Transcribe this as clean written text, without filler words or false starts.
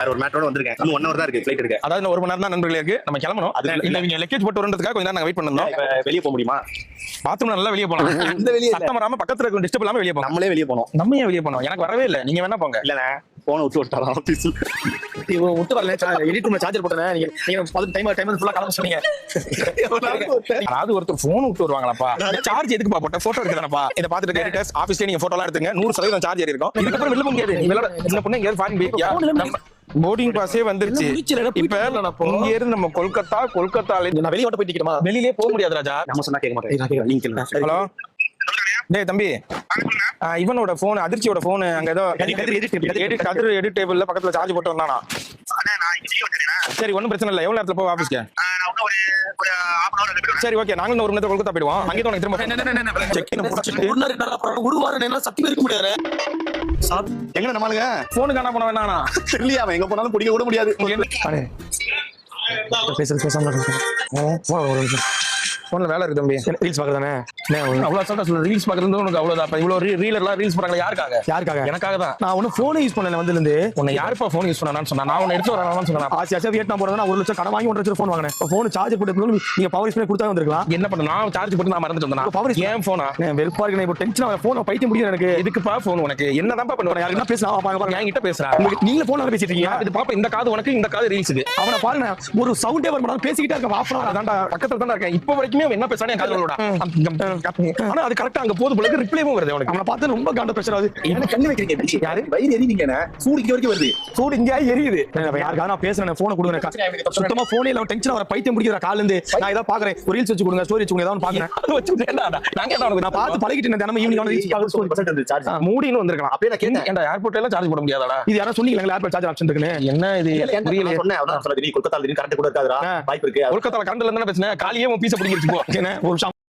ஒரு மேட்டரோட வந்திருக்கேன். இன்னும் 1 hour தான் இருக்கு ஃளைட் இருக்கு. அதாவது 1 மணி நேரம் தான் நண்பர்களே இருக்கு. நம்ம கிளம்பணும். இல்ல நீங்க லக்கேஜ் போட்டு வரதுக்காக கொஞ்ச நேரம் நாங்க வெயிட் பண்ணனும். வெளிய போக முடியுமா? பாத்ரூம் நல்லா வெளிய போலாம். அந்த வெளிய சத்தம் வராம பக்கத்துல இருக்க டிஸ்டர்ப் இல்லாம வெளிய போலாம். நம்மளே வெளிய போணும். நம்ம ஏன் வெளிய போணும்? எனக்கு வரவே இல்ல. நீங்க வேணா போங்க. இல்லண்ணே போன் விட்டு விட்டாரா ஆபீஸ். விட்டு வரல. எடிட் ரூம்ல சார்ஜர் போட்டேன். நீங்க 10 டைம் ஃபுல்லா கிளம்ப சொன்னீங்க. அதாவது ஒருத்தர் போன் விட்டு வருவாங்களாப்பா? சார்ஜ் எதுக்குப்பா போட்ட? போட்டோ எடுக்கதானப்பா. இத பாத்துட்டு எடிட்டர்ஸ் ஆபீஸ்ல நீங்க போட்டோலாம் எடுத்துங்க. 100% சார்ஜ் ஏறி இருக்கும். இதுக்கு அப்புறம் வெளில போக முடியாது. நீங்க இந்த பொண்ணு எங்க ஃபாரின் போயிட்டியா? போர்டிங் பாஸே வந்துருச்சு. இப்ப இங்க இருந்து நம்ம கொல்கத்தால நான் வெளிய ஓட்ட போய் டிக்கெட்டுமா? வெளியிலே போக முடியாது ராஜா. நம்ம சொன்னா கேட்க மாட்டேன். நீங்க கேளுங்க. ஹலோ டேய் தம்பி, இவனோட போன், அதிர்ச்சியோட போன் அங்க ஏதோ எடிட் டேபிள்ல பக்கத்துல சார்ஜ் போட்டு வந்தானா? சரி ஒன்னும் பிரச்சனை இல்ல. எவ்வளவு நேரத்துல போய் ஆபீஸ்க்கு? சரி ஓகே, நாங்க 1 மணி நேரத்துல கொல்கத்தா போயிடுவோம். அங்கே உனக்கு திரும்ப செக் பண்ண முடிச்சிட்டு 1 வாரம் நேரம் சத்தியம் இருக்க முடியாது. எங்க நம்மளுங்க போன் காணாம போன வேணானா? தெரியல, அவன் எங்க போனாலும் பிடிக்க கூட முடியாது. போன்ல வேலை இருக்கு தம்பி. ரீல்ஸ் பாக்குறதானே? அவ்வளவு சொல்ல ரீல்ஸ் பாக்குறது உனக்கு அவ்வளவுதான். இப்ப இவ்வளவு ரீலர்லாம் ரீல்ஸ் பண்றாங்க யாருக்காக? எனக்காக தான். நான் ஒன்னும் போன் யூஸ் பண்ணல. வந்து இருந்து உன்னை யாருப்பா போன் யூஸ் பண்ணான்னு சொன்னா? நான் உன்னை எடுத்து வரேன்னு சொன்னா. ஆசியா வியட்நாம் போறதா 1 லட்சம் கடன் வாங்கி 1 லட்சம் போன் வாங்கினேன். போன் சார்ஜ் போட்டு நீங்க பவர் யூஸ் பண்ணி கொடுத்தா வந்திருக்கலாம். என்ன பண்ண? நான் சார்ஜ் போட்டு நான் மறந்துட்டு வந்தேன். பவர் ஏன் போனா வெறுப்பா இருக்கு. இப்போ டென்ஷன் போன் பைத்தியம் முடியும் எனக்கு. எதுக்குப்பா போன் உனக்கு? என்னதான் பண்ணுவேன்? யாருன்னா பேசுறா? என்கிட்ட பேசுறா? நீங்க போன் பேசிட்டு இருக்கீங்க. இது பாப்பா, இந்த காது உனக்கு, இந்த காது ரீல்ஸுக்கு. அவனை பாருங்க, ஒரு சவுண்டே வர மாட்டான். பேசிக்கிட்டே இருக்க. ஆஃப் அதான்டா பக்கத்துல தான் இருக்கேன். இப்போ வரைக்குமே அவன் என்ன பேசுறானே காதுல. ஆனா அது கரெக்ட்டா அங்க போது போல ரிப்ளைவும் வருது அவனுக்கு. அவனை பார்த்து ரொம்ப காண்ட பிரஷர் ஆகுது. என்ன கண்ணு வைக்கிறீங்க? யாரு வயிறு எரியுதுங்க? சூடு இங்க வரைக்கும் வருது. சூடு இங்க எரியுது. யாருக்காக நான் பேசுறேன். போனை கொடுங்க. சுத்தமா போனே இல்ல. டென்ஷன் வர பைத்தியம் முடிக்கிற கால்ல இருந்து நான் ஏதாவது பாக்குறேன். ஒரு ரீல்ஸ் வச்சு கொடுங்க, ஸ்டோரி வச்சு கொடுங்க, ஏதாவது பாக்குறேன். அது வச்சு நாங்க என்ன உனக்கு நான் பார்த்து பழகிட்டேன். தினமும் ஈவினிங் வந்து ரீல்ஸ் பாக்க ஸ்டோரி சார்ஜ் மூடின்னு வந்திருக்கலாம். அப்படியே நான் கேட்டேன், ஏன்டா ஏர்போர்ட்ல எல்லாம் சார்ஜ் போட முடியாதாடா? இது யாரா சொன்னீங்களா? ஏர்போர்ட் சார்ஜ் ஆப்ஷன் இருக்குன்னு. என்ன இது புரியல. சொன்னேன் அதான் சொல்றேன். நீ கொல்கத்தால கரண்ட் கூட இருக்காதுடா. வாய்ப்பு இருக்கு. கொல்கத்தால கரண்ட் இல்ல தான பேசுனேன். காலியே உன் பீஸ பிடிச்சிட்டு போ. என்ன ஒரு